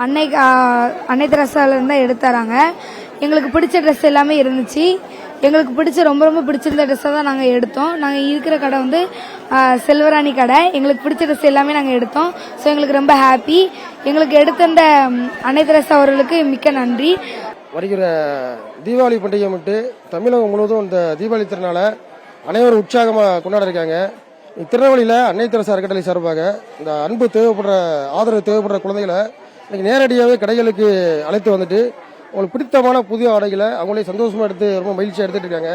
அன்னை தெரசாலேருந்து தான் எடுத்தாராங்க. எங்களுக்கு பிடிச்ச ட்ரெஸ் எல்லாமே இருந்துச்சு. எங்களுக்கு பிடிச்ச ரொம்ப ரொம்ப பிடிச்சிருந்த ட்ரெஸ்ஸை தான் நாங்கள் எடுத்தோம். நாங்கள் இருக்கிற கடை வந்து செல்வராணி கடை. எங்களுக்கு பிடிச்ச ட்ரெஸ் எல்லாமே நாங்கள் எடுத்தோம். ஸோ எங்களுக்கு ரொம்ப ஹாப்பி. எங்களுக்கு எடுத்த அந்த அன்னை தெரசா அவர்களுக்கு மிக்க நன்றி. வருகிற தீபாவளி பண்டிகை முன்னிட்டு தமிழகம் முழுவதும் இந்த தீபாவளி திருநாளை அனைவரும் உற்சாகமாக கொண்டாட இருக்காங்க. திருநெல்வேலியில் அன்னை தெரசா அறக்கட்டளை சார்பாக இந்த அன்பு தேவைப்படுற ஆதரவு தேவைப்படுற குழந்தைகளை இன்னைக்கு நேரடியாகவே கடைகளுக்கு அழைத்து வந்துட்டு அவங்களுக்கு பிடித்தமான புதிய ஆடைகளை அவங்களே சந்தோஷமாக எடுத்து ரொம்ப மகிழ்ச்சியாக எடுத்துட்டு இருக்காங்க.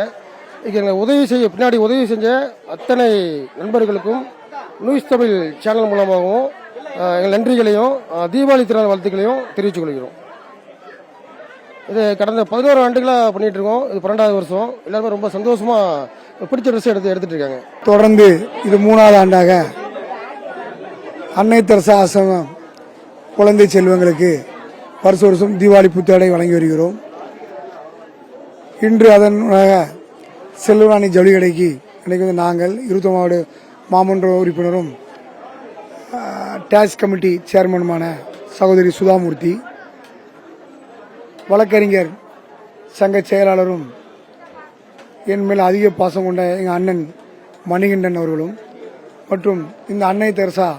இன்னைக்கு எங்களை பின்னாடி உதவி செஞ்ச அத்தனை நண்பர்களுக்கும் நியூஸ் தமிழ் சேனல் மூலமாகவும் எங்கள் நன்றிகளையும் தீபாவளி திருநாள் வாழ்த்துக்களையும் தெரிவித்துக் கொள்கிறோம். இது கடந்த 11 ஆண்டுகளாக பண்ணிட்டு இருக்கோம். இது 12வது வருஷம். எல்லாருமே ரொம்ப சந்தோஷமா பிடிச்ச ட்ரெஸ் எடுத்துட்டு இருக்காங்க. தொடர்ந்து இது 3வது ஆண்டாக அன்னை தெரசா ஆசிரமம் குழந்தை செல்வங்களுக்கு வருஷம் தீபாவளி புத்தாடை வழங்கி வருகிறோம். இன்று அதனாக செல்வராணி ஜவுளி கடைக்கு இன்னைக்கு வந்து நாங்கள் 21வது மாமன்ற உறுப்பினரும் டாக்ஸ் கமிட்டி சேர்மனுமான சகோதரி சுதாமூர்த்தி, வழக்கறிஞர் சங்க செயலாளரும் என் மேல் அதிக பாசம் கொண்ட எங்கள் அண்ணன் மணிகண்டன் அவர்களும் மற்றும் இந்த அன்னை தெரசா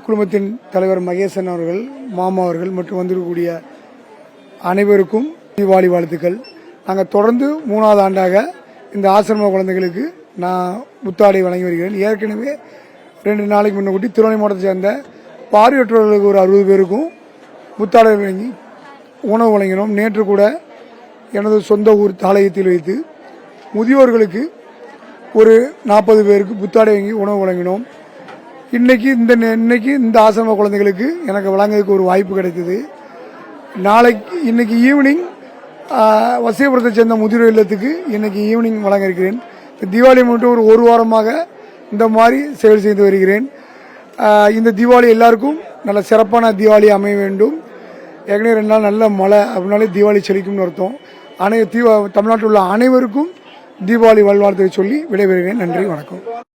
குடும்பத்தின் தலைவர் மகேசன் அவர்கள், மாமா அவர்கள் மற்றும் வந்திருக்கக்கூடிய அனைவருக்கும் தீபாவளி வாழ்த்துக்கள். நாங்கள் தொடர்ந்து 3வது ஆண்டாக இந்த ஆசிரம குழந்தைகளுக்கு நான் புத்தாடை வழங்கி வருகிறேன். ஏற்கனவே 2 நாளைக்கு முன்னக்கூட்டி திருவண்ணாமலை மாவட்டத்தை சேர்ந்த பார்வையற்றவர்களுக்கு ஒரு 60 பேருக்கும் புத்தாடை வழங்கி உணவு வழங்கினோம். நேற்று கூட எனது சொந்த ஊர் தாளையத்தில் வைத்து முதியோர்களுக்கு ஒரு 40 பேருக்கு புத்தாடை வாங்கி உணவு வழங்கினோம். இன்னைக்கு இந்த ஆசிரம குழந்தைகளுக்கு எனக்கு வழங்குறதுக்கு ஒரு வாய்ப்பு கிடைத்தது. இன்னைக்கு ஈவினிங் வசியபுரத்தை சேர்ந்த முதியோர் இல்லத்துக்கு இன்னைக்கு ஈவினிங் வழங்க இருக்கிறேன். தீபாவளி முன்னிட்டு ஒரு வாரமாக இந்த மாதிரி செயல் செய்து வருகிறேன். இந்த தீபாவளி எல்லாருக்கும் நல்ல சிறப்பான தீபாவளி அமைய வேண்டும். ஏற்கனவே 2 நாள் நல்ல மழை அப்படின்னாலே தீபாவளி செழிக்கும்னு அர்த்தம். தமிழ்நாட்டில் உள்ள அனைவருக்கும் தீபாவளி வாழ்வாழ்த்தை சொல்லி விடைபெறுகிறேன். நன்றி, வணக்கம்.